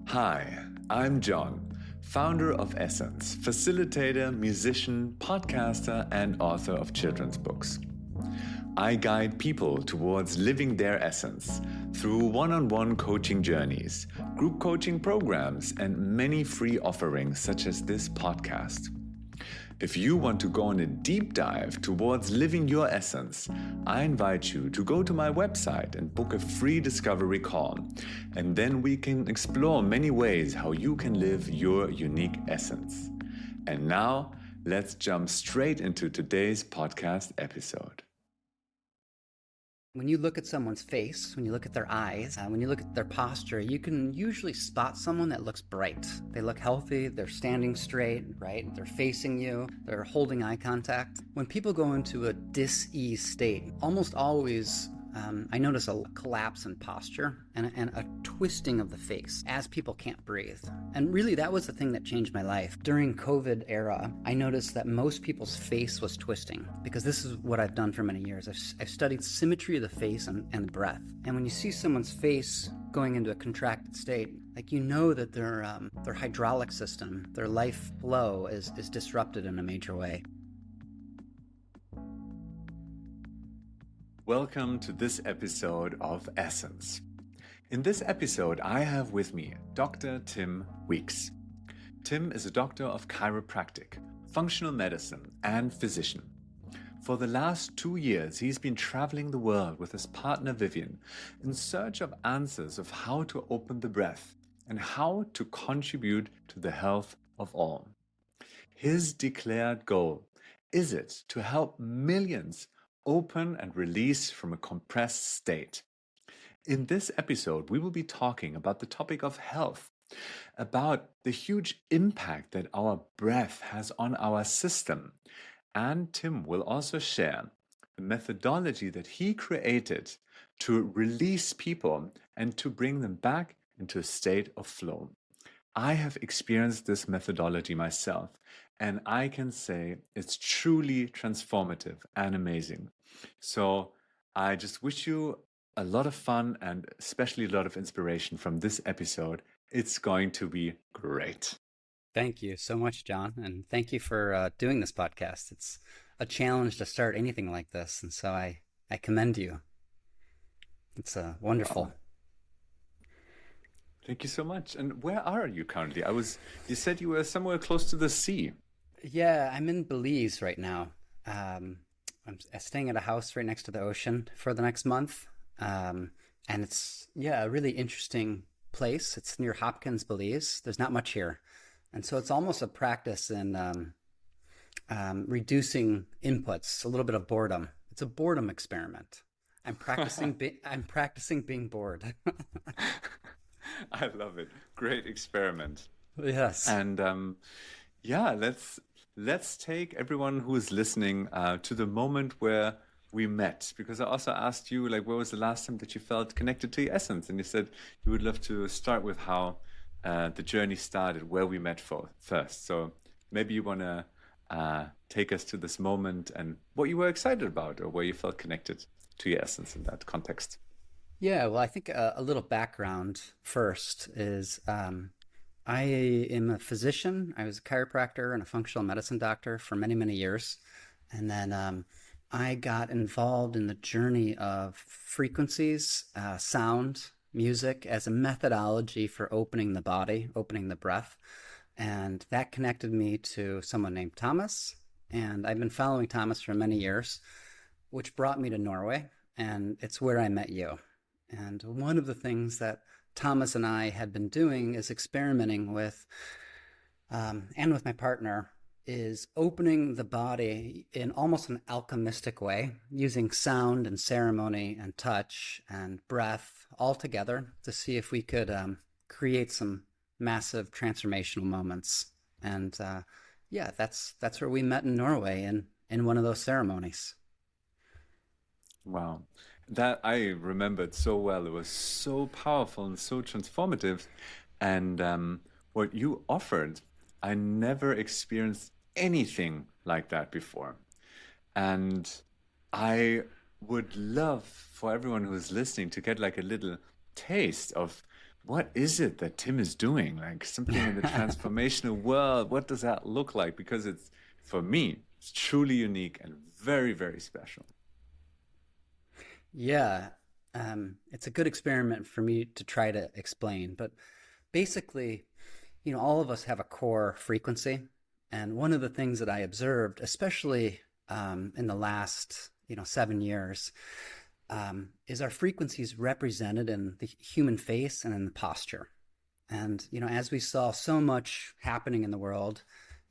Hi, I'm John, founder of Essence, facilitator, musician, podcaster, and author of children's books. I guide people towards living their essence through one-on-one coaching journeys, group coaching programs, and many free offerings such as this podcast. If you want to go on a deep dive towards living your essence, I invite you to go to my website and book a free discovery call. And then we can explore many ways how you can live your unique essence. And now, let's jump straight into today's podcast episode. When you look at someone's face, when you look at their eyes, when you look at their posture, you can usually spot someone that looks bright. They look healthy, they're standing straight, right? They're facing you, they're holding eye contact. When people go into a dis-ease state, almost always I notice a collapse in posture and a twisting of the face as people can't breathe. And really, that was the thing that changed my life. During COVID era, I noticed that most people's face was twisting because this is what I've done for many years. I've studied symmetry of the face and breath. And when you see someone's face going into a contracted state, like you know that their hydraulic system, their life flow is disrupted in a major way. Welcome to this episode of Essence. In this episode, I have with me Dr. Tim Weeks. Tim is a doctor of chiropractic, functional medicine, and physician. For the last 2 years, he's been traveling the world with his partner Vivian in search of answers of how to open the breath and how to contribute to the health of all. His declared goal is it to help millions open and release from a compressed state. In this episode, we will be talking about the topic of health, about the huge impact that our breath has on our system. And Tim will also share the methodology that he created to release people and to bring them back into a state of flow. I have experienced this methodology myself, and I can say it's truly transformative and amazing. So I just wish you a lot of fun and especially a lot of inspiration from this episode. It's going to be great. Thank you so much, John. And thank you for doing this podcast. It's a challenge to start anything like this. And so I commend you. It's wonderful. Wow. Thank you so much. And where are you currently? You said you were somewhere close to the sea. Yeah, I'm in Belize right now. I'm staying at a house right next to the ocean for the next month. And it's, a really interesting place. It's near Hopkins, Belize. There's not much here. And so it's almost a practice in reducing inputs, a little bit of boredom. It's a boredom experiment. I'm practicing being bored. I love it. Great experiment. Yes. And let's take everyone who is listening to the moment where we met, because I also asked you, like, where was the last time that you felt connected to your essence? And you said you would love to start with how the journey started, where we met first. So maybe you want to take us to this moment and what you were excited about or where you felt connected to your essence in that context. Yeah, well, I think a little background first is I am a physician. I was a chiropractor and a functional medicine doctor for many, many years. And then I got involved in the journey of frequencies, sound, music as a methodology for opening the body, opening the breath. And that connected me to someone named Thomas. And I've been following Thomas for many years, which brought me to Norway. And it's where I met you. And one of the things that Thomas and I had been doing is experimenting with, and with my partner, is opening the body in almost an alchemistic way, using sound and ceremony and touch and breath all together to see if we could create some massive transformational moments. And that's where we met in Norway in one of those ceremonies. Wow. That I remembered so well. It was so powerful and so transformative. And what you offered, I never experienced anything like that before. And I would love for everyone who's listening to get like a little taste of what is it that Tim is doing? Like something in the transformational world. What does that look like? Because it's, for me, it's truly unique and very, very special. Yeah, it's a good experiment for me to try to explain. But basically, all of us have a core frequency. And one of the things that I observed, especially in the last, 7 years, is our frequencies represented in the human face and in the posture. And, as we saw so much happening in the world,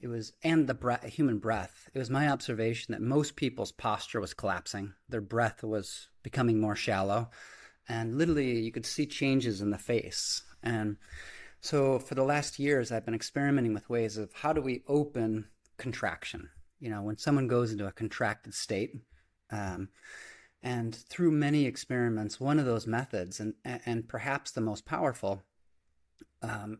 and the human breath, it was my observation that most people's posture was collapsing. Their breath was becoming more shallow. And literally, you could see changes in the face. And so for the last years, I've been experimenting with ways of how do we open contraction? When someone goes into a contracted state, and through many experiments, one of those methods, and perhaps the most powerful,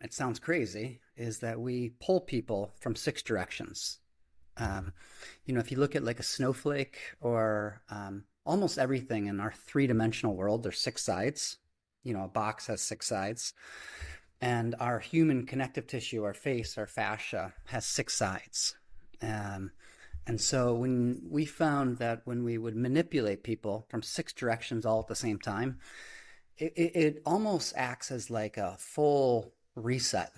it sounds crazy, is that we pull people from six directions. If you look at like a snowflake or almost everything in our three-dimensional world, there's six sides. A box has six sides. And our human connective tissue, our face, our fascia, has six sides. And so when we found that when we would manipulate people from six directions all at the same time, it almost acts as like a full reset.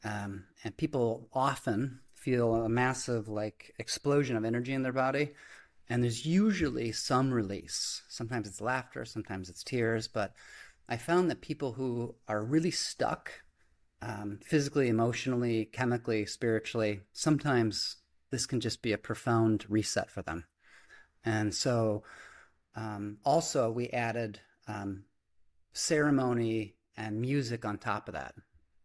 And people often feel a massive like explosion of energy in their body. And there's usually some release. Sometimes it's laughter, sometimes it's tears. But I found that people who are really stuck physically, emotionally, chemically, spiritually, sometimes this can just be a profound reset for them. And so also we added ceremony and music on top of that,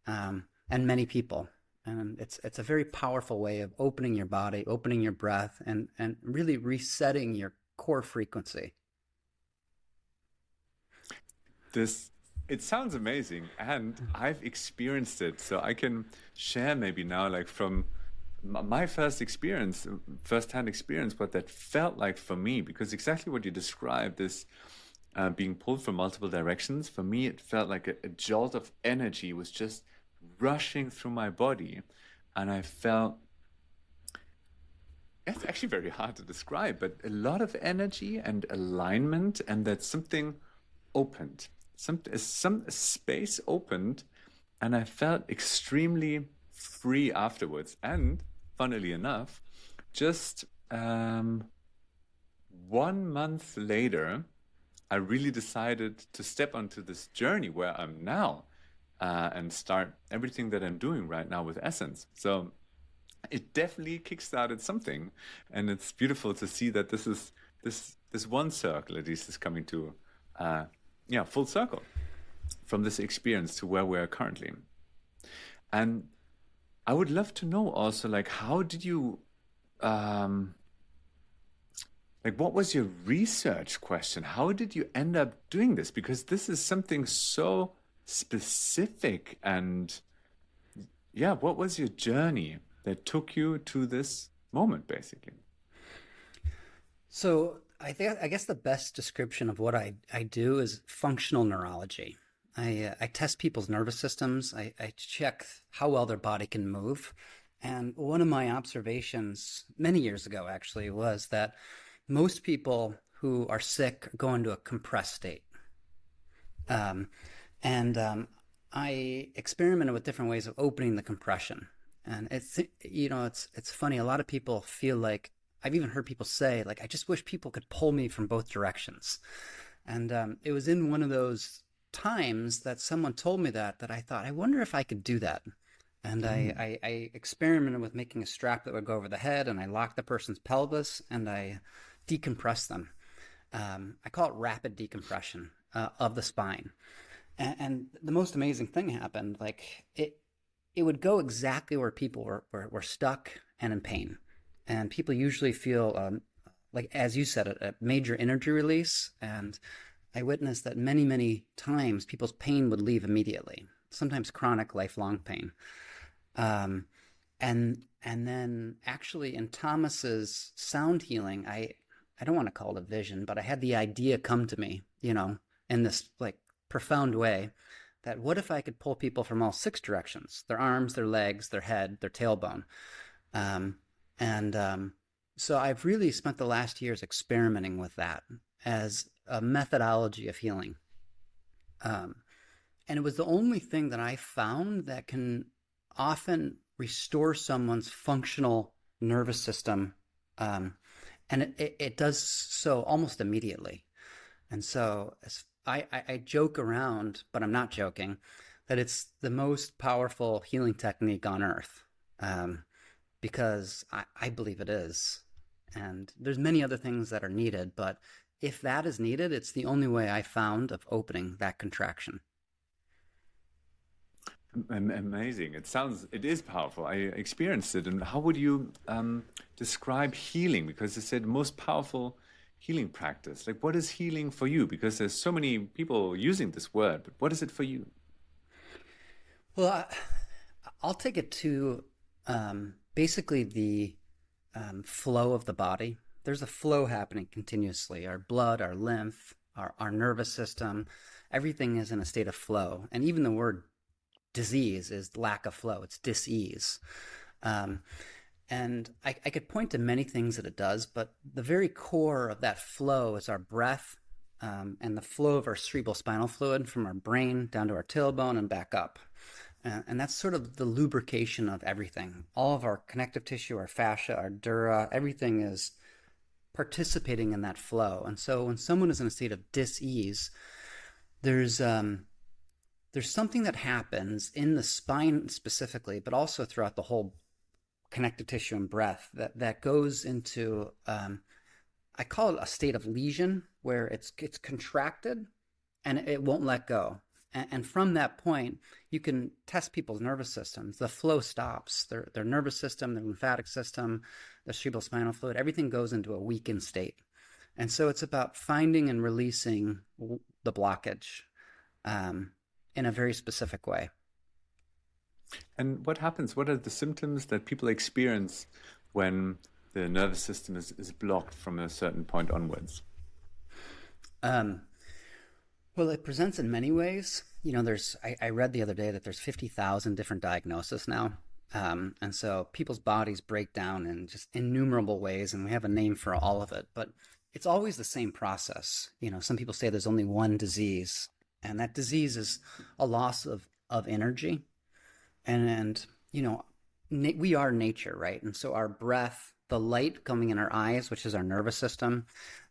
and many people. And it's a very powerful way of opening your body, opening your breath, and really resetting your core frequency. It sounds amazing, and I've experienced it, so I can share maybe now, like from my first experience, first-hand experience, what that felt like for me, because exactly what you described is being pulled from multiple directions. For me, it felt like a jolt of energy was just rushing through my body, and I felt, it's actually very hard to describe, but a lot of energy and alignment, and that something opened. Some space opened, and I felt extremely free afterwards. And funnily enough, just 1 month later, I really decided to step onto this journey where I'm now, and start everything that I'm doing right now with Essence. So it definitely kickstarted something, and it's beautiful to see that this one circle at least is coming to full circle from this experience to where we are currently. And I would love to know also, like, how did you, what was your research question? How did you end up doing this? Because this is something so specific. And yeah, what was your journey that took you to this moment, basically? So I guess the best description of what I do is functional neurology. I test people's nervous systems. I check how well their body can move. And one of my observations many years ago actually was that most people who are sick go into a compressed state. And I experimented with different ways of opening the compression. And it's funny. A lot of people feel like, I've even heard people say, like, I just wish people could pull me from both directions. And it was in one of those times that someone told me that I thought, I wonder if I could do that. And I experimented with making a strap that would go over the head, and I locked the person's pelvis, and I decompressed them. I call it rapid decompression of the spine. And the most amazing thing happened. Like, it would go exactly where people were stuck and in pain. And people usually feel, like, as you said, a major energy release. And I witnessed that many, many times people's pain would leave immediately, sometimes chronic, lifelong pain. And then actually in Thomas's sound healing, I don't want to call it a vision, but I had the idea come to me, in this like profound way. that what if I could pull people from all six directions, their arms, their legs, their head, their tailbone. Um, and So I've really spent the last years experimenting with that as a methodology of healing. Um, and it was the only thing that I found that can often restore someone's functional nervous system. Um, and it does so almost immediately. And so I joke around, but I'm not joking, that it's the most powerful healing technique on earth, um, because I believe it is. And there's many other things that are needed, but if that is needed, it's the only way I found of opening that contraction. Amazing. It is powerful. I experienced it. And how would you describe healing? Because you said most powerful healing practice. Like, what is healing for you? Because there's so many people using this word, but what is it for you? Well, I'll take it to basically the flow of the body. There's a flow happening continuously. Our blood, our lymph, our nervous system, everything is in a state of flow. And even the word disease is lack of flow. It's dis-ease. Um, and I could point to many things that it does, but the very core of that flow is our breath, and the flow of our cerebral spinal fluid from our brain down to our tailbone and back up. And that's sort of the lubrication of everything. All of our connective tissue, our fascia, our dura, everything is participating in that flow. And so when someone is in a state of dis-ease, there's something that happens in the spine specifically, but also throughout the whole connective tissue and breath that goes into, I call it a state of lesion, where it's contracted and it won't let go. And from that point, you can test people's nervous systems. The flow stops. Their nervous system, their lymphatic system, the cerebral spinal fluid, everything goes into a weakened state. And so it's about finding and releasing the blockage in a very specific way. And what happens? What are the symptoms that people experience when the nervous system is blocked from a certain point onwards? Um, well, it presents in many ways. You know, I read the other day that there's 50,000 different diagnoses now. And so people's bodies break down in just innumerable ways, and we have a name for all of it. But it's always the same process. You know, some people say there's only one disease, and that disease is a loss of energy. And you know, we are nature, right? And so our breath, the light coming in our eyes, which is our nervous system,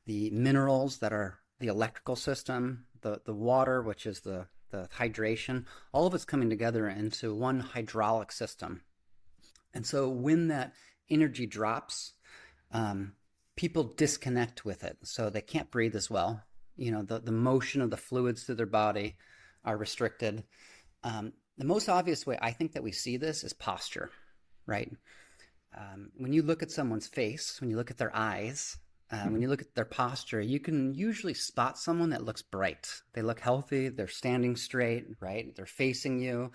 the minerals that are the electrical system, the water, which is the hydration, all of it's coming together into one hydraulic system. And so when that energy drops, people disconnect with it. So they can't breathe as well. You know, the motion of the fluids through their body are restricted. The most obvious way I think that we see this is posture, right? When you look at someone's face, when you look at their eyes, when you look at their posture, you can usually spot someone that looks bright. They look healthy, they're standing straight, right? They're facing you,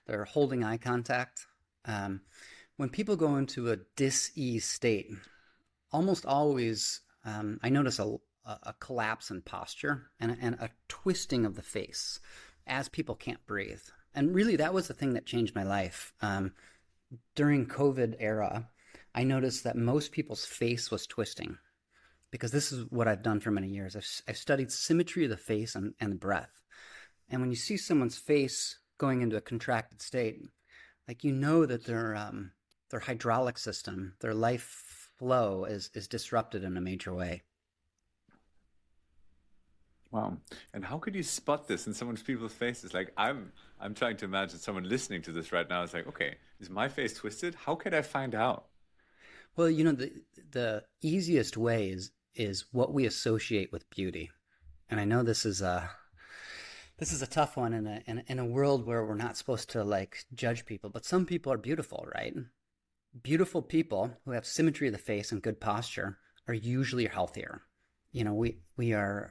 they're holding eye contact. When people go into a dis-ease state, almost always I notice a collapse in posture and a twisting of the face as people can't breathe. And really, that was the thing that changed my life. During COVID era, I noticed that most people's face was twisting, because this is what I've done for many years. I've studied symmetry of the face and the breath. And when you see someone's face going into a contracted state, like, you know that their hydraulic system, their life flow is disrupted in a major way. Wow. And how could you spot this in people's faces? Like, I'm trying to imagine someone listening to this right now. It's like, okay, is my face twisted? How could I find out? Well, you know, the easiest way is what we associate with beauty. And I know this is a tough one in a world where we're not supposed to like judge people, but some people are beautiful, right? Beautiful people who have symmetry of the face and good posture are usually healthier. You know, we are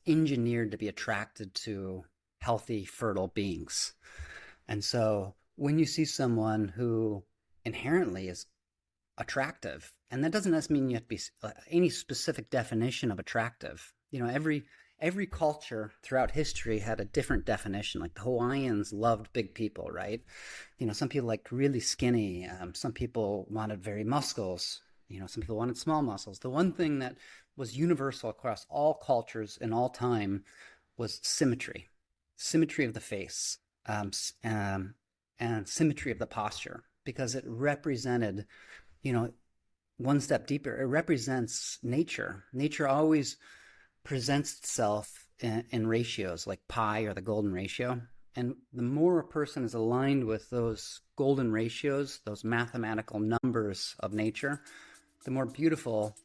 engineered to be attracted to healthy, fertile beings. And so when you see someone who inherently is attractive, and that doesn't necessarily mean you have to be any specific definition of attractive. You know, every every culture throughout history had a different definition. Like the Hawaiians loved big people, right? Some people liked really skinny. Some people wanted very muscles. Some people wanted small muscles. The one thing that was universal across all cultures in all time was symmetry of the face, and symmetry of the posture, because it represented, you know, one step deeper, it represents nature. Nature always presents itself in ratios like pi or the golden ratio. And the more a person is aligned with those golden ratios, those mathematical numbers of nature, the more beautiful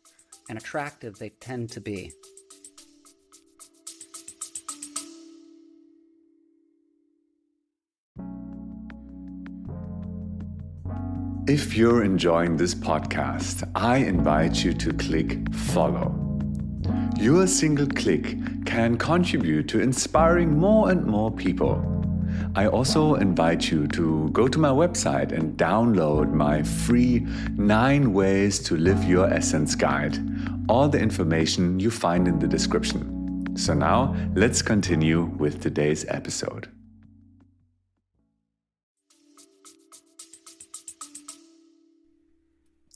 and attractive they tend to be. If you're enjoying this podcast, I invite you to click follow. Your single click can contribute to inspiring more and more people. I also invite you to go to my website and download my free 9 Ways to Live Your Essence guide. All the information you find in the description. So now let's continue with today's episode.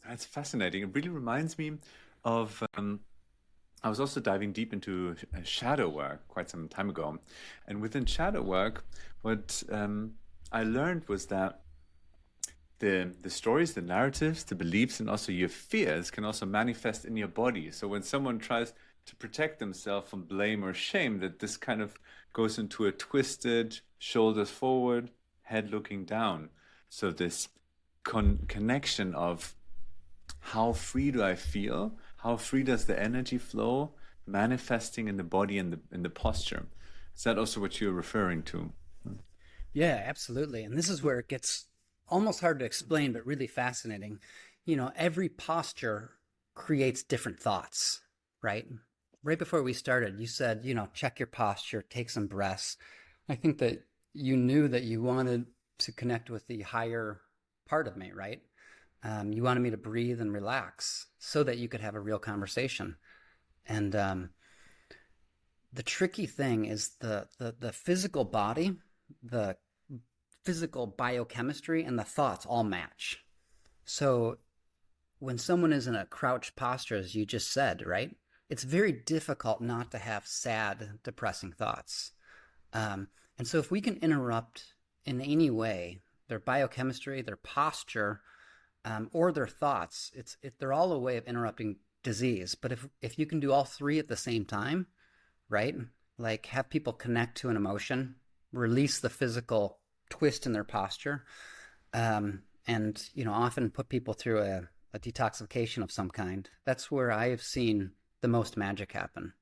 That's fascinating. It really reminds me of, I was also diving deep into shadow work quite some time ago. And within shadow work, what I learned was that the stories, the narratives, the beliefs, and also your fears can also manifest in your body. So when someone tries to protect themselves from blame or shame, that this kind of goes into a twisted, shoulders forward, head looking down. So this connection of how free do I feel? How free does the energy flow manifesting in the body and in the posture? Is that also what you're referring to? Yeah, absolutely. And this is where it gets almost hard to explain, but really fascinating. Every posture creates different thoughts, right? Right before we started, you said, check your posture, take some breaths. I think that you knew that you wanted to connect with the higher part of me, right? You wanted me to breathe and relax so that you could have a real conversation. And the tricky thing is the physical body, the physical biochemistry, and the thoughts all match. So when someone is in a crouched posture, as you just said, right, it's very difficult not to have sad, depressing thoughts. And so if we can interrupt in any way their biochemistry, their posture, or their thoughts, they're all a way of interrupting disease. But if you can do all three at the same time, right? Like have people connect to an emotion, release the physical twist in their posture, and often put people through a detoxification of some kind. That's where I have seen the most magic happen.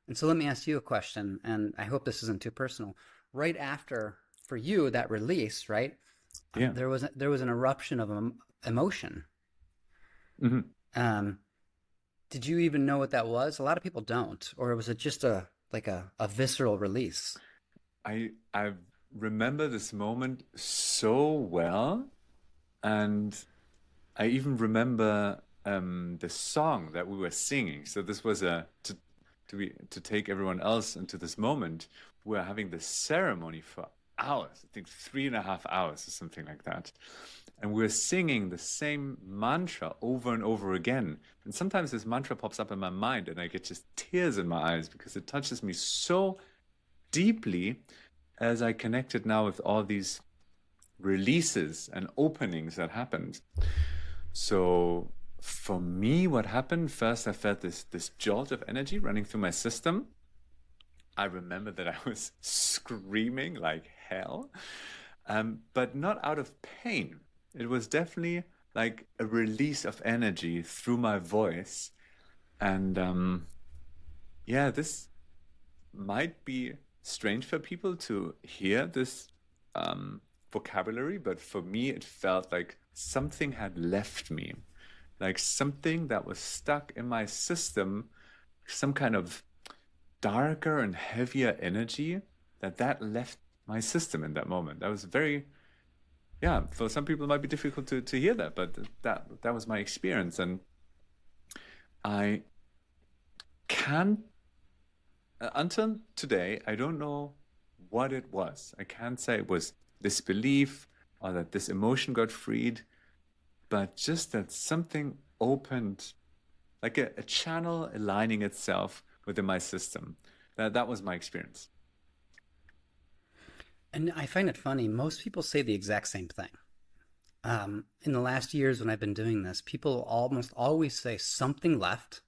And so let me ask you a question, and I hope this isn't too personal. Right after, for you, that release, right? Yeah. There was an eruption of emotion. Mm-hmm. Did you even know what that was? A lot of people don't. Or was it just a visceral release? I remember this moment so well, and I even remember the song that we were singing. So this was to take everyone else into this moment. We were having this ceremony for hours, I think 3.5 hours or something like that. And we're singing the same mantra over and over again. And sometimes this mantra pops up in my mind and I get just tears in my eyes because it touches me so deeply as I connected now with all these releases and openings that happened. So for me, what happened first, I felt this jolt of energy running through my system. I remember that I was screaming like hell, but not out of pain. It was definitely like a release of energy through my voice. And this might be strange for people to hear this vocabulary, but for me, it felt like something had left me, like something that was stuck in my system, some kind of darker and heavier energy that left my system in that moment. That was very, for some people it might be difficult to hear that, but that was my experience. And I can't Until today, I don't know what it was. I can't say it was this belief or that this emotion got freed, but just that something opened, like a channel aligning itself within my system. That was my experience. And I find it funny. Most people say the exact same thing. In the last years when I've been doing this, people almost always say something left.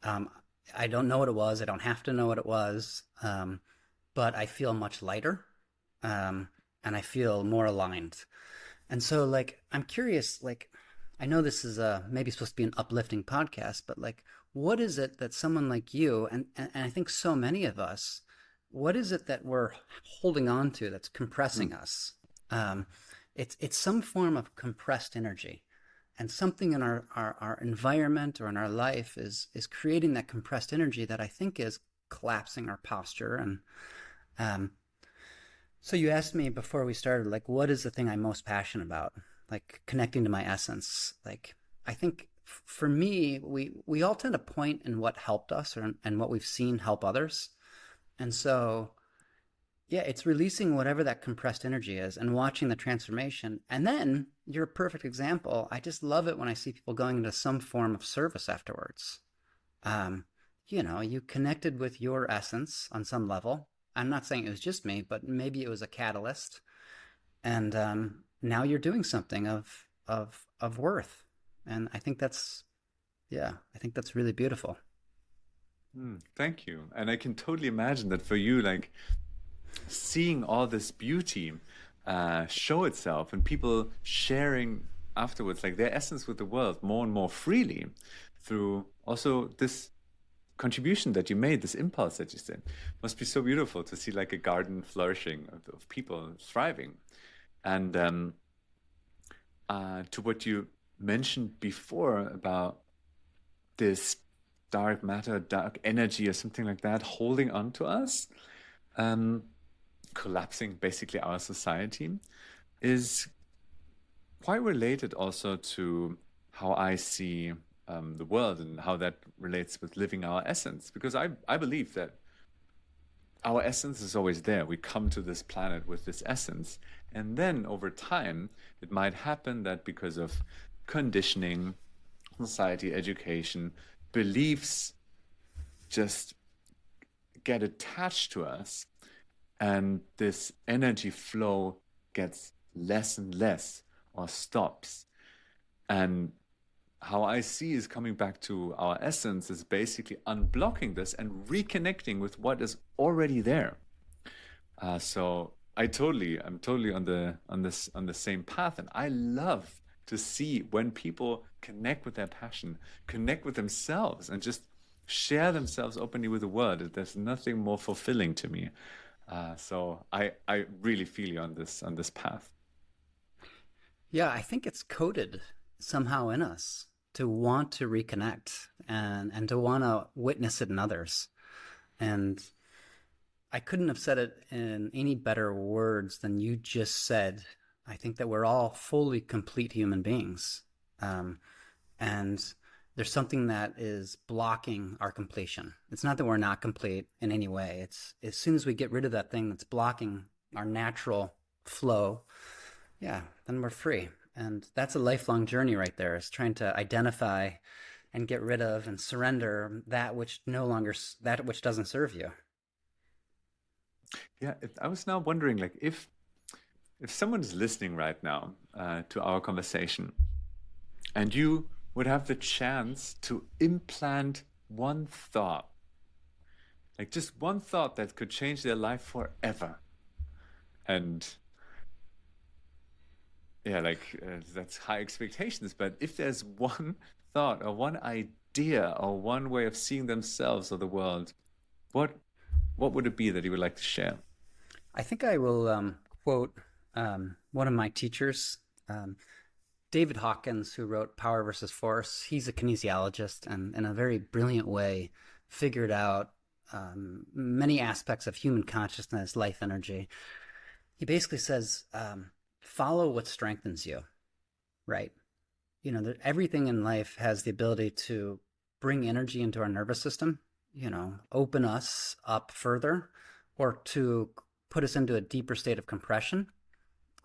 Um, I don't know what it was. I don't have to know what it was. But I feel much lighter, and I feel more aligned. And so, like, I'm curious, like, I know this is maybe supposed to be an uplifting podcast, but like, what is it that someone like you, and I think so many of us, what is it that we're holding on to that's Mm, compressing us? Um, it's some form of compressed energy, and something in our environment or in our life is creating that compressed energy that I think is collapsing our posture. And um, so you asked me before we started, like, what is the thing I'm most passionate about? Like connecting to my essence. Like, I think for me, we all tend to point in what helped us or and what we've seen help others. And so, yeah, it's releasing whatever that compressed energy is and watching the transformation. And then you're a perfect example. I just love it when I see people going into some form of service afterwards. Um, you connected with your essence on some level. I'm not saying it was just me, but maybe it was a catalyst. And now you're doing something of worth. And I think that's really beautiful. thank you. And I can totally imagine that for you, like seeing all this beauty show itself and people sharing afterwards, like their essence with the world more and more freely through also this contribution that you made, this impulse that you said, must be so beautiful to see like a garden flourishing of people thriving. And to what you mentioned before about this dark matter, dark energy, or something like that, holding on to us, um, collapsing basically our society, is quite related also to how I see the world and how that relates with living our essence. Because I believe that our essence is always there. We come to this planet with this essence. And then over time, it might happen that because of conditioning, society, education, beliefs just get attached to us, and this energy flow gets less and less or stops. And how I see is coming back to our essence is basically unblocking this and reconnecting with what is already there. So I'm totally on the same path, and I love to see when people connect with their passion, connect with themselves, and just share themselves openly with the world. There's nothing more fulfilling to me. So I really feel you on this path. Yeah, I think it's coded somehow in us to want to reconnect and to want to witness it in others. And I couldn't have said it in any better words than you just said. I think that we're all fully complete human beings. Um, and there's something that is blocking our completion. It's not that we're not complete in any way. It's as soon as we get rid of that thing that's blocking our natural flow, yeah, then we're free. And that's a lifelong journey right there, is trying to identify and get rid of and surrender that which no longer, that which doesn't serve you. Yeah, I was now wondering, like, if someone is listening right now to our conversation, and you would have the chance to implant one thought, like just one thought that could change their life forever, and yeah, like that's high expectations. But if there's one thought or one idea or one way of seeing themselves or the world, what what would it be that you would like to share? I think I will quote one of my teachers, um, David Hawkins, who wrote Power versus Force. He's a kinesiologist and in a very brilliant way figured out many aspects of human consciousness, life energy. He basically says, follow what strengthens you, right? Everything in life has the ability to bring energy into our nervous system. open us up further or to put us into a deeper state of compression.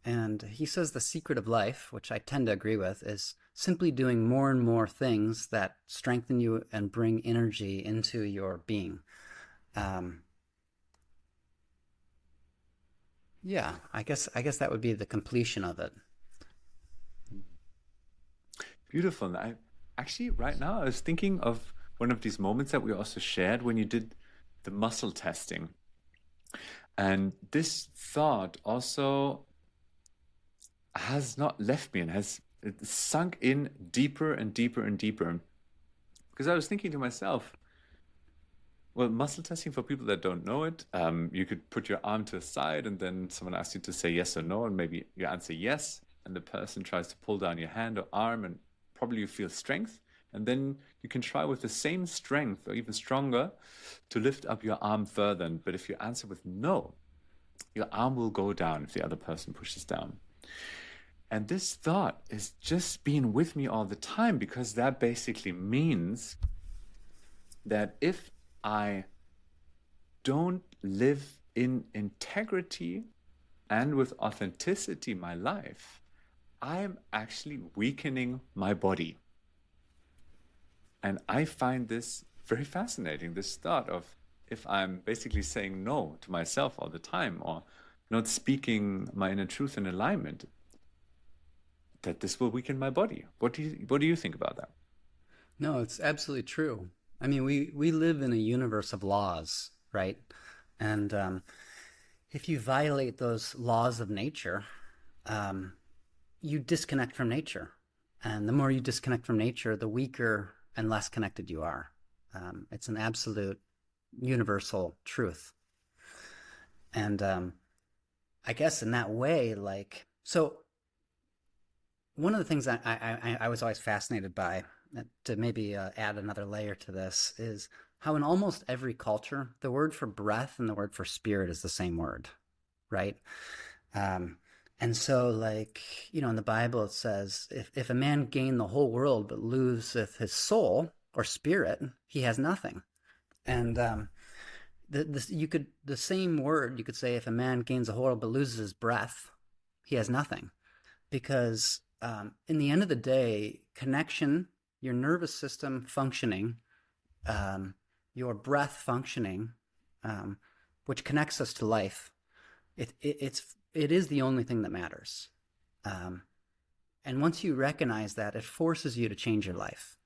And he says the secret of life, which I tend to agree with, is simply doing more and more things that strengthen you and bring energy into your being. Um, yeah, I guess that would be the completion of it. Beautiful. And I actually, right now, I was thinking of one of these moments that we also shared when you did the muscle testing. And this thought also has not left me and has it sunk in deeper and deeper and deeper. Because I was thinking to myself, well, muscle testing, for people that don't know it, you could put your arm to the side and then someone asks you to say yes or no, and maybe you answer yes, and the person tries to pull down your hand or arm, and probably you feel strength. And then you can try with the same strength or even stronger to lift up your arm further. But if you answer with no, your arm will go down if the other person pushes down. And this thought is just being with me all the time, because that basically means that if I don't live in integrity and with authenticity my life, I'm actually weakening my body. And I find this very fascinating, this thought of, if I'm basically saying no to myself all the time, or not speaking my inner truth in alignment, that this will weaken my body. What do you think about that? No, it's absolutely true. I mean, we live in a universe of laws, right? And if you violate those laws of nature, um, you disconnect from nature. And the more you disconnect from nature, the weaker and less connected you are. It's an absolute universal truth. And I guess in that way, so one of the things I was always fascinated by, to maybe add another layer to this, is how in almost every culture, the word for breath and the word for spirit is the same word, right? And so, in the Bible, it says, if a man gain the whole world but loseth his soul or spirit, he has nothing. And the same word, you could say, if a man gains the whole world but loses his breath, he has nothing. Because in the end of the day, connection, your nervous system functioning, your breath functioning, which connects us to life, it is the only thing that matters. And once you recognize that, it forces you to change your life,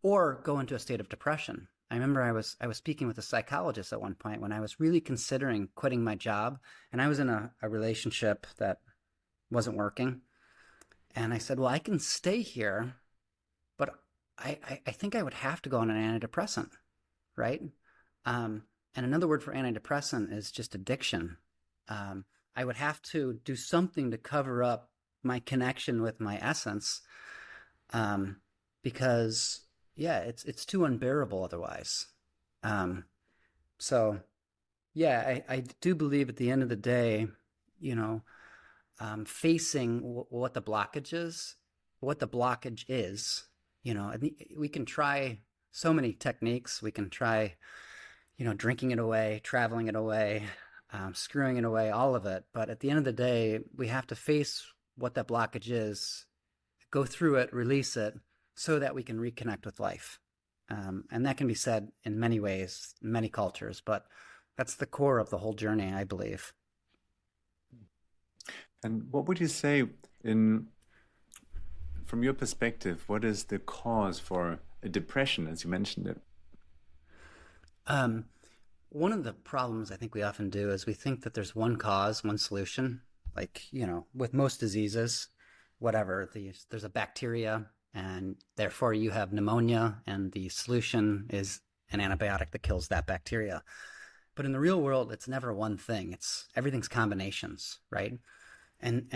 or go into a state of depression. I remember I was speaking with a psychologist at one point when I was really considering quitting my job, and I was in a relationship that wasn't working. And I said, well, I can stay here, but I think I would have to go on an antidepressant, right? And another word for antidepressant is just addiction. I would have to do something to cover up my connection with my essence, because, yeah, it's too unbearable otherwise. So, yeah, I do believe at the end of the day, you know, facing what the blockage is, we can try so many techniques. We can try, drinking it away, traveling it away, screwing it away, all of it. But at the end of the day, we have to face what that blockage is, go through it, release it, so that we can reconnect with life. And that can be said in many ways, many cultures, but that's the core of the whole journey, I believe. And what would you say, in from your perspective, what is the cause for a depression, as you mentioned it? Um, One of the problems I think we often do is we think that there's one cause, one solution. With most diseases, whatever, there's a bacteria, and therefore you have pneumonia, and the solution is an antibiotic that kills that bacteria. But in the real world, it's never one thing. Everything's combinations, right? And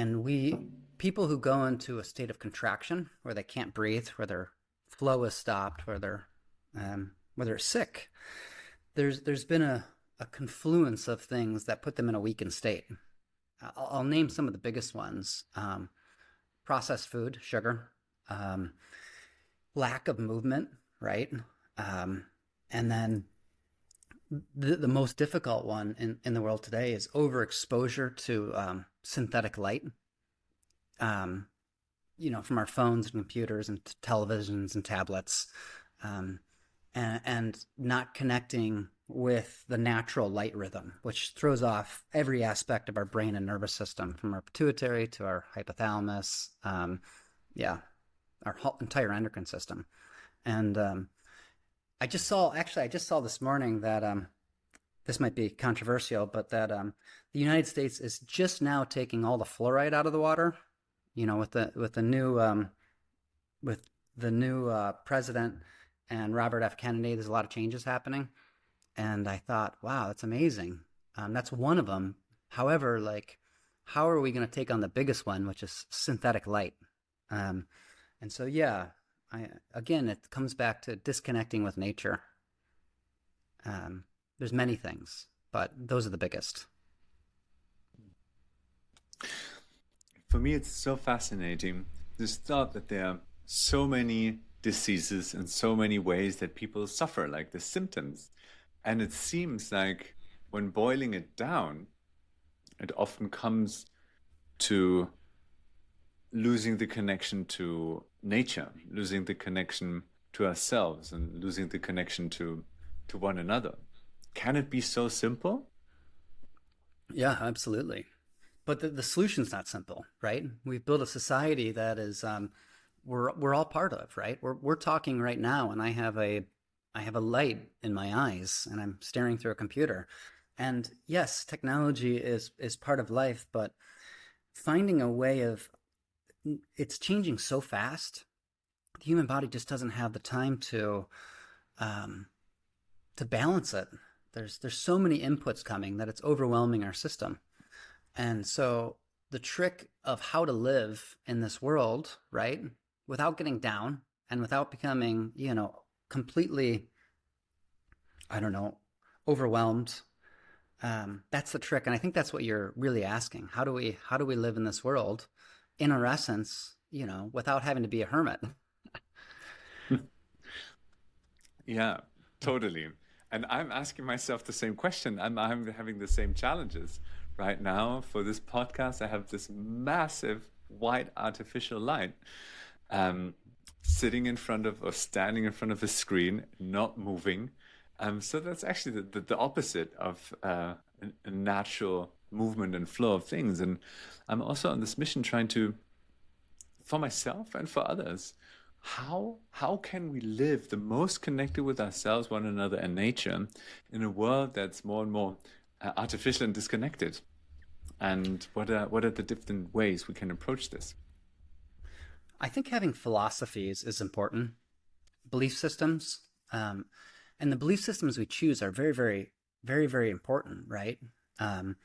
people who go into a state of contraction where they can't breathe, where their flow is stopped, where they're sick, there's been a confluence of things that put them in a weakened state. I'll name some of the biggest ones: processed food, sugar, lack of movement, right? And then the most difficult one in the world today is overexposure to synthetic light, um, from our phones and computers and televisions and tablets, um, and not connecting with the natural light rhythm, which throws off every aspect of our brain and nervous system, from our pituitary to our hypothalamus, yeah, our whole entire endocrine system. And I just saw this morning that this might be controversial, but that the United States is just now taking all the fluoride out of the water. With the new president and Robert F. Kennedy, there's a lot of changes happening, and I thought, wow, that's amazing. That's one of them. However, like, how are we going to take on the biggest one, which is synthetic light? Um, and so, yeah, again, it comes back to disconnecting with nature. Um, there's many things, but those are the biggest. For me, it's so fascinating this thought that there are so many diseases and so many ways that people suffer, like the symptoms. And it seems like when boiling it down, it often comes to losing the connection to nature, losing the connection to ourselves, and losing the connection to one another. Can it be so simple? Yeah, absolutely. But the solution's not simple, right? We've built a society that is we're all part of, right? We're talking right now, and I have a light in my eyes, and I'm staring through a computer. And yes, technology is part of life, but finding a way of it's changing so fast. The human body just doesn't have the time um, to balance it. There's so many inputs coming that it's overwhelming our system. And so the trick of how to live in this world, right, without getting down and without becoming, completely, I don't know, overwhelmed. That's the trick. And I think that's what you're really asking. How do we live in this world in our essence, without having to be a hermit? Yeah, totally. And I'm asking myself the same question. I'm having the same challenges. Right now, for this podcast, I have this massive white artificial light um, sitting in front of or standing in front of a screen, not moving. So that's actually the opposite of a natural movement and flow of things. And I'm also on this mission trying to, for myself and for others, how can we live the most connected with ourselves, one another, and nature in a world that's more and more artificial and disconnected? And what are the different ways we can approach this? I think having philosophies is important, belief systems, um, and the belief systems we choose are very, very, very, very important, right? Um,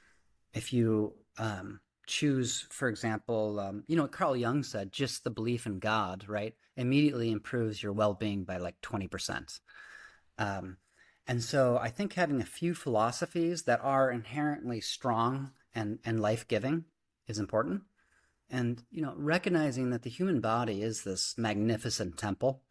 if you choose, for example, Carl Jung said, just the belief in God, right, immediately improves your well-being by like 20%. Um, and so I think having a few philosophies that are inherently strong and life-giving is important. And, recognizing that the human body is this magnificent temple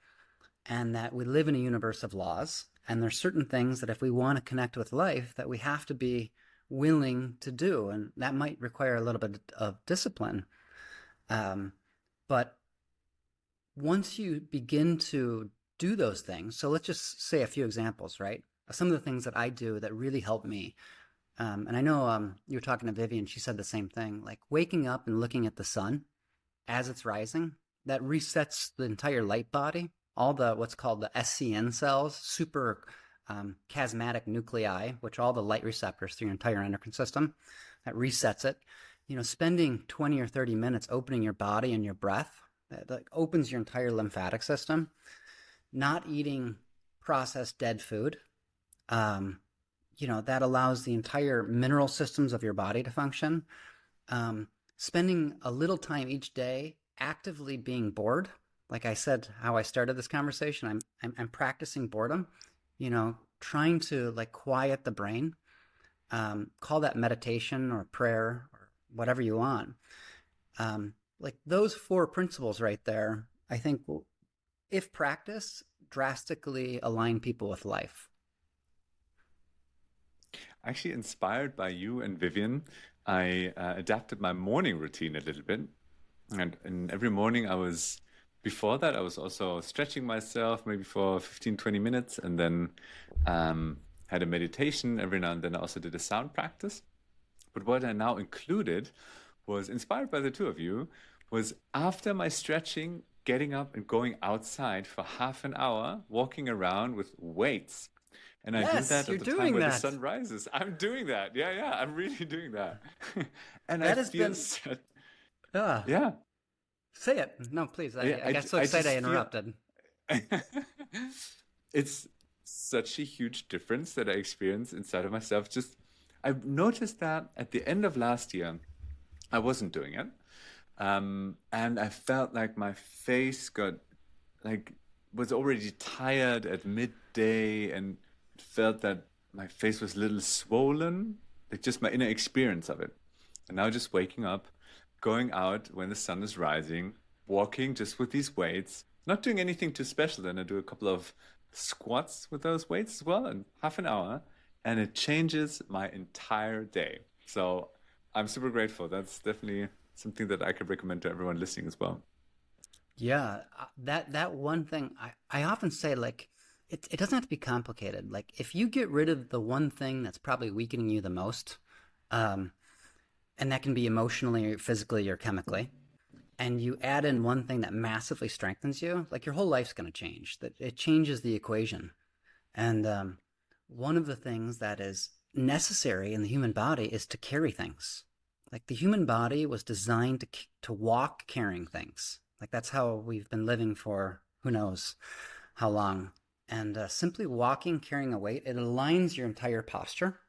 and that we live in a universe of laws. And there's certain things that if we want to connect with life, that we have to be willing to do. And that might require a little bit of discipline. Um, but once you begin to do those things, so let's just say a few examples, right? Some of the things that I do that really help me. And I know you were talking to Vivian, she said the same thing, like waking up and looking at the sun as it's rising, that resets the entire light body, all the what's called the SCN cells, super chiasmatic nuclei, which are all the light receptors through your entire endocrine system, that resets it. Spending 20 or 30 minutes opening your body and your breath, that opens your entire lymphatic system. Not eating processed dead food, that allows the entire mineral systems of your body to function. Spending a little time each day actively being bored. Like I said, how I started this conversation, I'm practicing boredom, trying to like quiet the brain. Call that meditation or prayer or whatever you want. Like those four principles right there, I think will, if practiced, drastically align people with life. Actually, inspired by you and Vivian, I adapted my morning routine a little bit. And every morning before that, I was also stretching myself maybe for 15, 20 minutes and then um, had a meditation. Every now and then I also did a sound practice. But what I now included was inspired by the two of you, was after my stretching, getting up and going outside for half an hour, walking around with weights. And I do Yes, that you're at the time doing where the that. sun rises. I'm doing that. Yeah, yeah, I'm really doing that. And I That has feel been, so, uh, yeah, say it. No, please. I got so I excited I just feel interrupted. it's such a huge difference that I experience inside of myself. Just I've noticed that at the end of last year, I wasn't doing it. And I felt like my face got like was already tired at midday and felt that my face was a little swollen, like just my inner experience of it. And now just waking up, going out when the sun is rising, walking just with these weights, not doing anything too special. Then I do a couple of squats with those weights as well in half an hour, and it changes my entire day. So I'm super grateful. That's definitely something that I could recommend to everyone listening as well. Yeah, that one thing I often say like it doesn't have to be complicated. Like if you get rid of the one thing that's probably weakening you the most, um, and that can be emotionally or physically or chemically, and you add in one thing that massively strengthens you, like your whole life's going to change. That it changes the equation. And one of the things that is necessary in the human body is to carry things. Like the human body was designed to walk carrying things. Like that's how we've been living for who knows how long. And simply walking, carrying a weight, it aligns your entire posture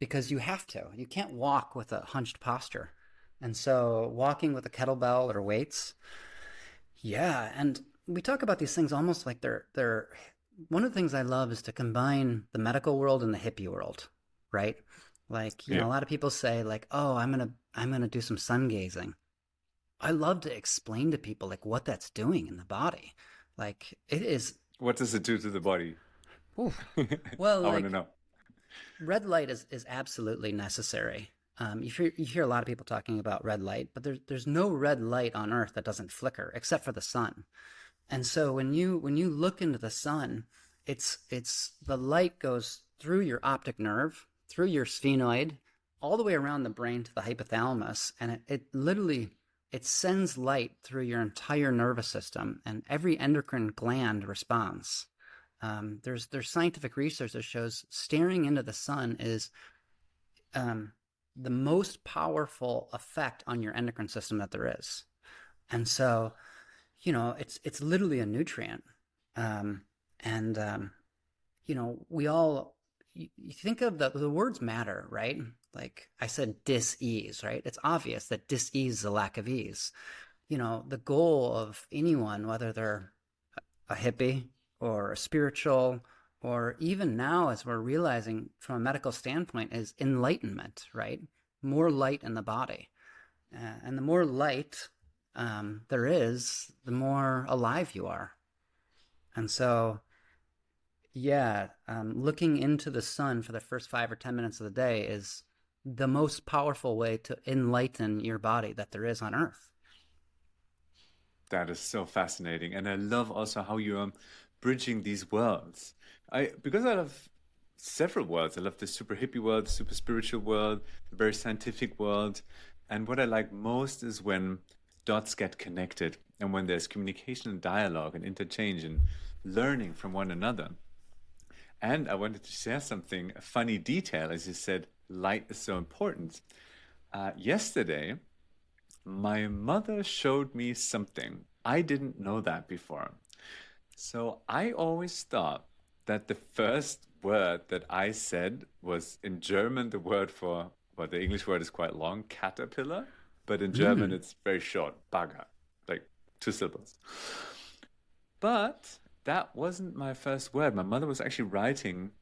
because you have to. You can't walk with a hunched posture. And so walking with a kettlebell or weights, yeah. And we talk about these things almost like they're one of the things I love is to combine the medical world and the hippie world, right? Like, Yeah. a lot of people say like, "Oh, I'm going to do some sun gazing." I love to explain to people like what that's doing in the body. Like it is, What does it do to the body? oof. Well, I want to like know. red light is absolutely necessary. You hear a lot of people talking about red light, but there's no red light on Earth that doesn't flicker except for the sun. And so when you look into the sun, it's the light goes through your optic nerve, through your sphenoid, all the way around the brain to the hypothalamus, and it literally it sends light through your entire nervous system, and every endocrine gland responds. There's scientific research that shows staring into the sun is um, the most powerful effect on your endocrine system that there is. And so it's literally a nutrient. Um, and we all you think of the words matter, right? Like I said, dis-ease, right? It's obvious that dis-ease is a lack of ease. The goal of anyone, whether they're a hippie or a spiritual, or even now, as we're realizing from a medical standpoint, is enlightenment, right? More light in the body. And the more light there is, the more alive you are. And so, yeah, looking into the sun for the first 5 or 10 minutes of the day is the most powerful way to enlighten your body that there is on Earth. That is so fascinating. And I love also how you are bridging these worlds. Because I love several worlds. I love the super hippie world, the super spiritual world, the very scientific world. And what I like most is when dots get connected and when there's communication and dialogue and interchange and learning from one another. And I wanted to share something, a funny detail, as you said, light is so important. Yesterday, my mother showed me something. I didn't know that before. So I always thought that the first word that I said was in German, the word for, well, the English word is quite long, caterpillar, but in German Mm. it's very short, Bagger, like two syllables. But that wasn't my first word. My mother was actually writing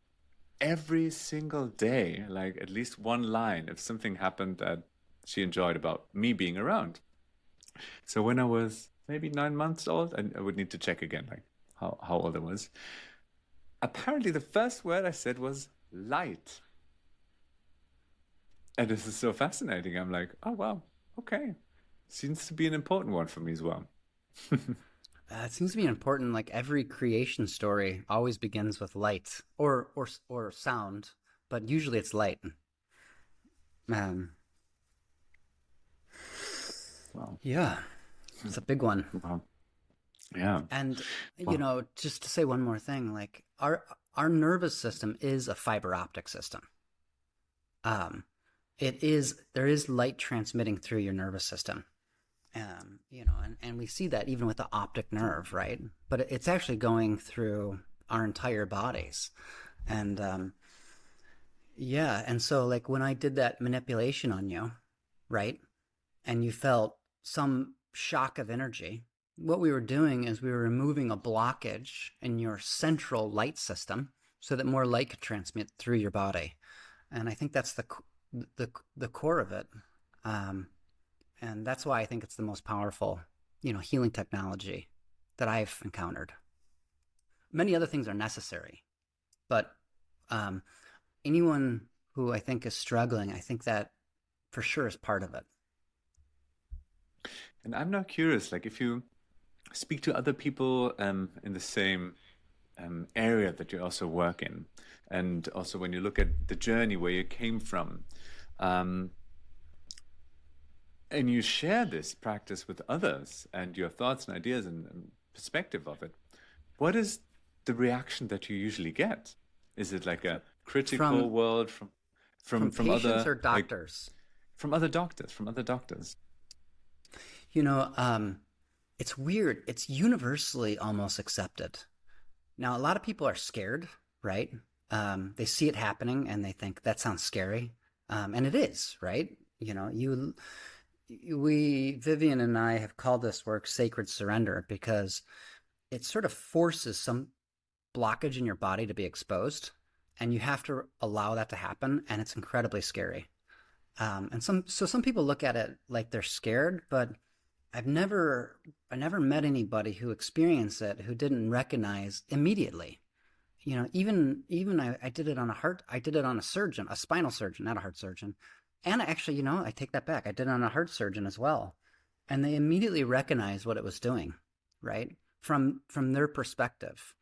every single day, like at least one line if something happened that she enjoyed about me being around. So when I was maybe 9 months old, I would need to check again, like how old I was. Apparently, the first word I said was light. And this is so fascinating. I'm like, oh wow, okay. Seems to be an important one for me as well. It seems to be important. Like every creation story always begins with light or sound, but usually it's light. Um, Wow. yeah, it's a big one. Wow. Yeah. And Wow. just to say one more thing, like our nervous system is a fiber optic system. Um, there is light transmitting through your nervous system. And we see that even with the optic nerve, right? But it's actually going through our entire bodies. And yeah, and so like when I did that manipulation on you, right? And you felt some shock of energy, what we were doing is we were removing a blockage in your central light system so that more light could transmit through your body. And I think that's the core of it. Um, and that's why I think it's the most powerful, healing technology that I've encountered. Many other things are necessary, but um, anyone who I think is struggling, I think that for sure is part of it. And I'm now curious, like if you speak to other people in the same area that you also work in, and also when you look at the journey where you came from, um, and you share this practice with others and your thoughts and ideas and perspective of it, what is the reaction that you usually get? Is it like a critical From world from from patients other or like doctors. from other doctors? You know, um, it's weird. It's universally almost accepted. Now, a lot of people are scared, right? They see it happening and they think that sounds scary, and it is, right? Vivian and I have called this work sacred surrender because it sort of forces some blockage in your body to be exposed, and you have to allow that to happen, and it's incredibly scary. And some people look at it like they're scared, but I've never I never met anybody who experienced it who didn't recognize immediately. Even I did it on I did it on a spinal surgeon, not a heart surgeon. And actually, I take that back. I did it on a heart surgeon as well. And they immediately recognized what it was doing, right? From their perspective.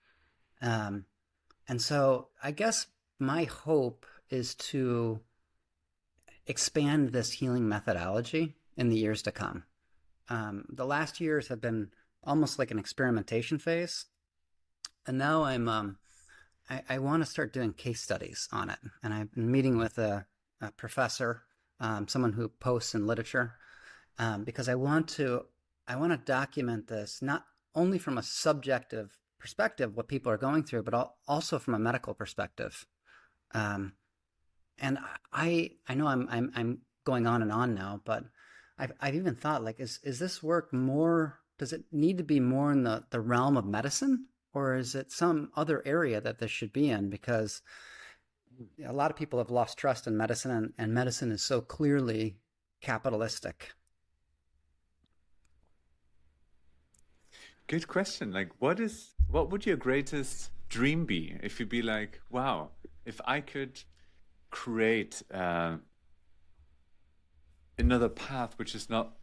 Um, and so I guess my hope is to expand this healing methodology in the years to come. The last years have been almost like an experimentation phase, and now I want to start doing case studies on it. And I've been meeting with a professor, someone who posts in literature, because I want to document this not only from a subjective perspective, what people are going through, but also from a medical perspective. Um, and I know I'm going on and on now, but I've even thought like is this work more, does it need to be more in the realm of medicine, or is it some other area that this should be in? Because a lot of people have lost trust in medicine, and medicine is so clearly capitalistic. Good question. Like, what would your greatest dream be if you'd be like, wow, if I could create another path which is not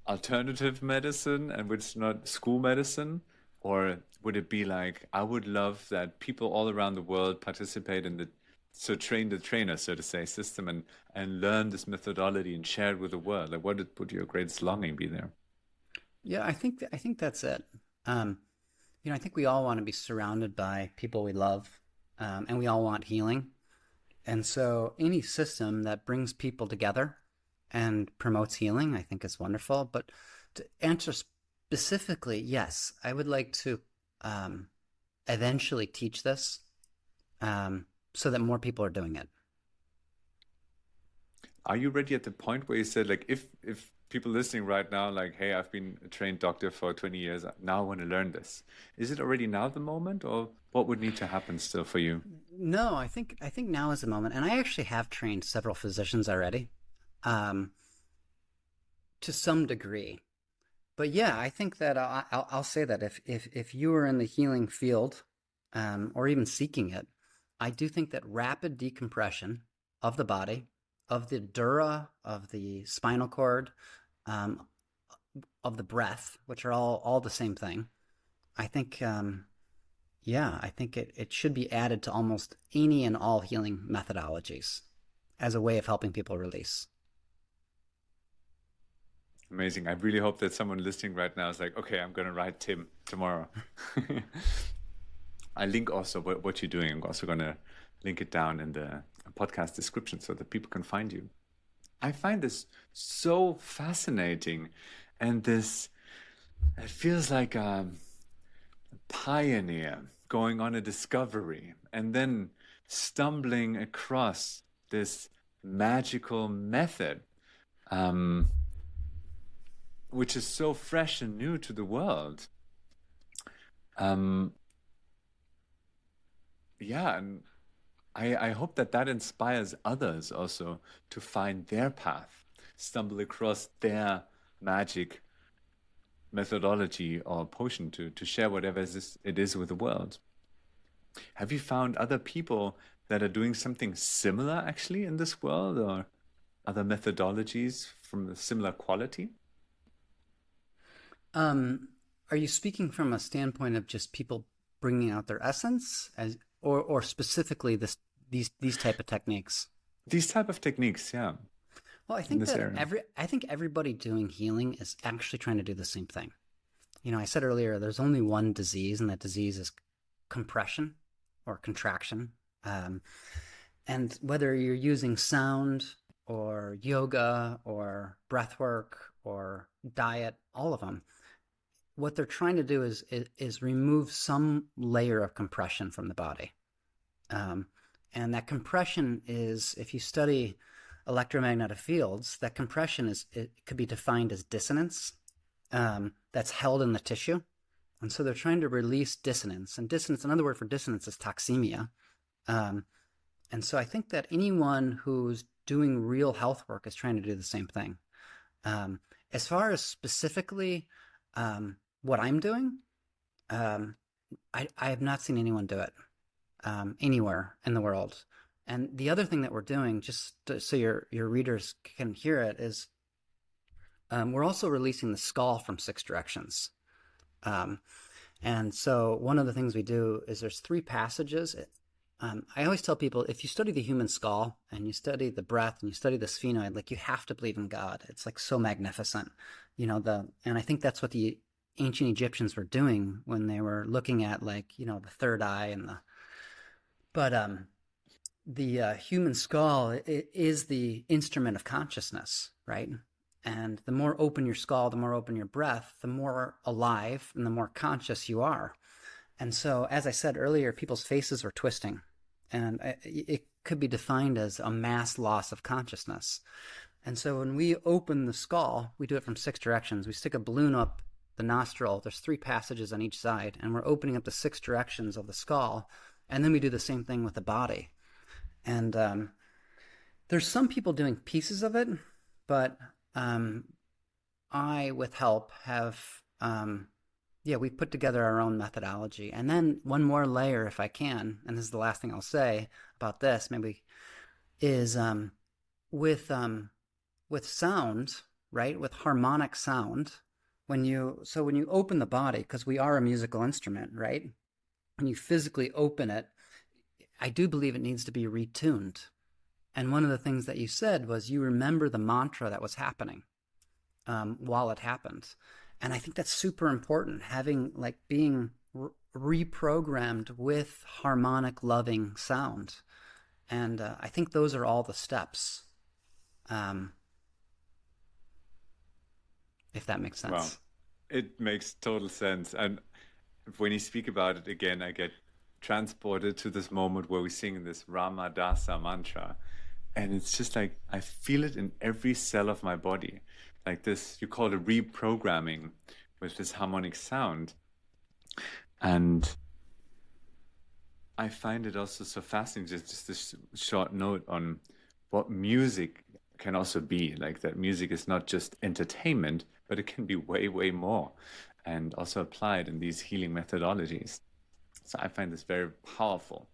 alternative medicine and which is not school medicine? Or would it be like, I would love that people all around the world participate in the so train the trainer, so to say, system and learn this methodology and share it with the world? Like, would your greatest longing be there? Yeah, I think that's it. Um, I think we all want to be surrounded by people we love, and we all want healing. And so any system that brings people together and promotes healing, I think is wonderful. But to answer specifically, yes, I would like to um, eventually teach this, so that more people are doing it. Are you ready at the point where you said, like, if people listening right now, like, hey, I've been a trained doctor for 20 years, now I want to learn this. Is it already now the moment, or what would need to happen still for you? No, I think now is the moment, and I actually have trained several physicians already, um, to some degree. But yeah, I think that I'll say that if you are in the healing field, or even seeking it, I do think that rapid decompression of the body of the dura, of the spinal cord, um, of the breath, which are all the same thing. I think, yeah, I think it should be added to almost any and all healing methodologies as a way of helping people release. Amazing. I really hope that someone listening right now is like, okay, I'm going to write Tim tomorrow. I link also what you're doing. I'm also going to link it down in the podcast description so that people can find you. I find this so fascinating, and this it feels like a pioneer going on a discovery and then stumbling across this magical method, um, which is so fresh and new to the world. Um, yeah, and I hope that that inspires others also to find their path, stumble across their magic methodology or potion to share whatever it is with the world. Have you found other people that are doing something similar actually in this world, or other methodologies from a similar quality? Um, are you speaking from a standpoint of just people bringing out their essence, or specifically these type of techniques? These type of techniques, yeah, Well, in this area. I think everybody doing healing is actually trying to do the same thing. You know, I said earlier there's only one disease, and that disease is compression or contraction. Um, and whether you're using sound or yoga or breath work or diet, all of them, what they're trying to do is remove some layer of compression from the body. Um, and that compression is, if you study electromagnetic fields, that compression it could be defined as dissonance, that's held in the tissue. And so they're trying to release dissonance. And dissonance, another word for dissonance is toxemia. Um, and so I think that anyone who's doing real health work is trying to do the same thing. Um, as far as specifically what I'm doing, um, I have not seen anyone do it anywhere in the world. And the other thing that we're doing, just so your readers can hear it, is we're also releasing the skull from six directions. Um, and so one of the things we do is there's three passages. I always tell people, if you study the human skull and you study the breath and you study the sphenoid, like, you have to believe in God. It's like so magnificent, you know, and I think that's what the ancient Egyptians were doing when they were looking at, like, you know, the third eye and the human skull is the instrument of consciousness, right? And the more open your skull, the more open your breath, the more alive and the more conscious you are. And so, as I said earlier, people's faces are twisting, and it could be defined as a mass loss of consciousness. And so when we open the skull, we do it from six directions. We stick a balloon up the nostril. There's three passages on each side, and we're opening up the six directions of the skull. And then we do the same thing with the body. And there's some people doing pieces of it, but I, with help, have we put together our own methodology. And then one more layer, if I can, and this is the last thing I'll say about this, maybe, is with sound, right? With harmonic sound, when you open the body, because we are a musical instrument, right? When you physically open it, I do believe it needs to be retuned. And one of the things that you said was you remember the mantra that was happening while it happened. And I think that's super important, being reprogrammed with harmonic, loving sound. And I think those are all the steps, if that makes sense. Wow, it makes total sense. And when you speak about it again, I get transported to this moment where we sing this Rama Dasa mantra. And it's just like, I feel it in every cell of my body. Like this, you call it reprogramming with this harmonic sound. And I find it also so fascinating, just this short note on what music can also be. Like, that music is not just entertainment, but it can be way, way more, and also applied in these healing methodologies. So I find this very powerful.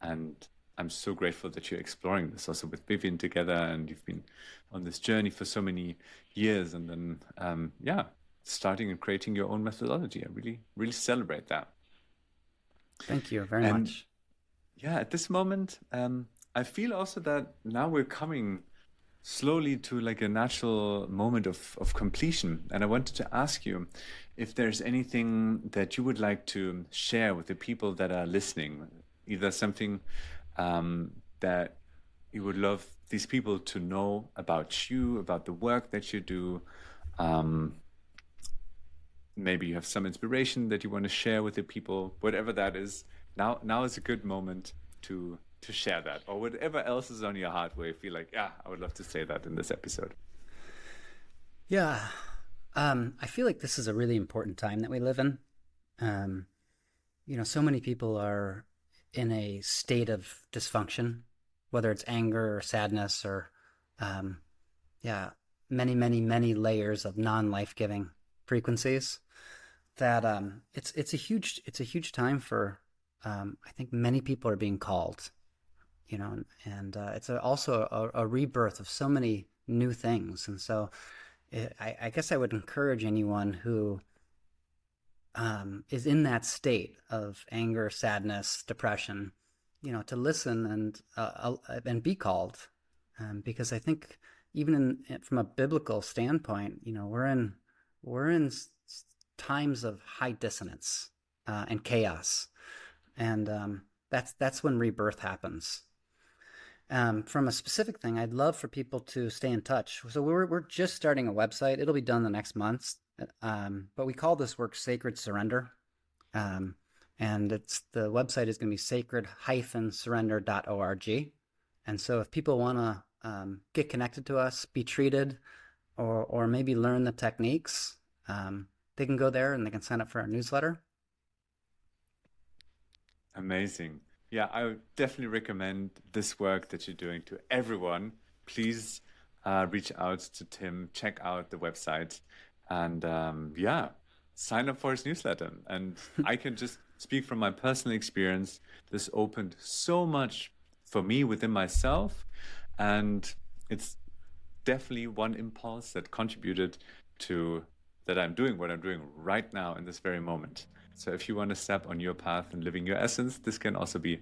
And I'm so grateful that you're exploring this also with Vivian together, and you've been on this journey for so many years, and then yeah, starting and creating your own methodology. I really, really celebrate that. Thank you very And much. yeah, at this moment, I feel also that now we're coming slowly to like a natural moment of completion. And I wanted to ask you if there's anything that you would like to share with the people that are listening, either something that you would love these people to know about you, about the work that you do. Um, Maybe you have some inspiration that you want to share with the people, whatever that is. Now is a good moment to share that, or whatever else is on your heart where you feel like, yeah, I would love to say that in this episode. Yeah. I feel like this is a really important time that we live in. Um, so many people are in a state of dysfunction, whether it's anger or sadness or, um, yeah, many, many, many layers of non-life-giving frequencies. That it's a huge time for. I think many people are being called, and it's also a rebirth of so many new things. And so, I guess I would encourage anyone who is in that state of anger, sadness, depression, to listen and be called, because I think even from a biblical standpoint, we're in times of high dissonance and chaos, and that's when rebirth happens. From a specific thing, I'd love for people to stay in touch. So we're just starting a website. It'll be done the next month. But we call this work Sacred Surrender. Um, and the website is going to be sacred-surrender.org. And so if people want to get connected to us, be treated, or maybe learn the techniques, they can go there and they can sign up for our newsletter. Amazing. Yeah, I would definitely recommend this work that you're doing to everyone. Please reach out to Tim, check out the website, and yeah, sign up for his newsletter. And I can just speak from my personal experience. This opened so much for me within myself, and it's definitely one impulse that contributed to that I'm doing what I'm doing right now in this very moment. So if you want to step on your path and living your essence, this can also be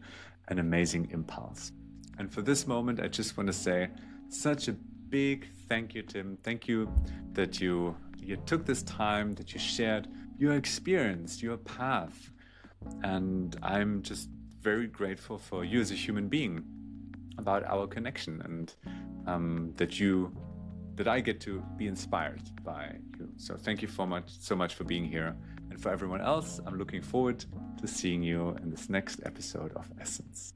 an amazing impulse. And for this moment, I just want to say such a big thank you, Tim. Thank you that you took this time, that you shared your experience, your path. And I'm just very grateful for you as a human being, about our connection, and that I get to be inspired by you. So thank you so much for being here. And for everyone else, I'm looking forward to seeing you in this next episode of Essence.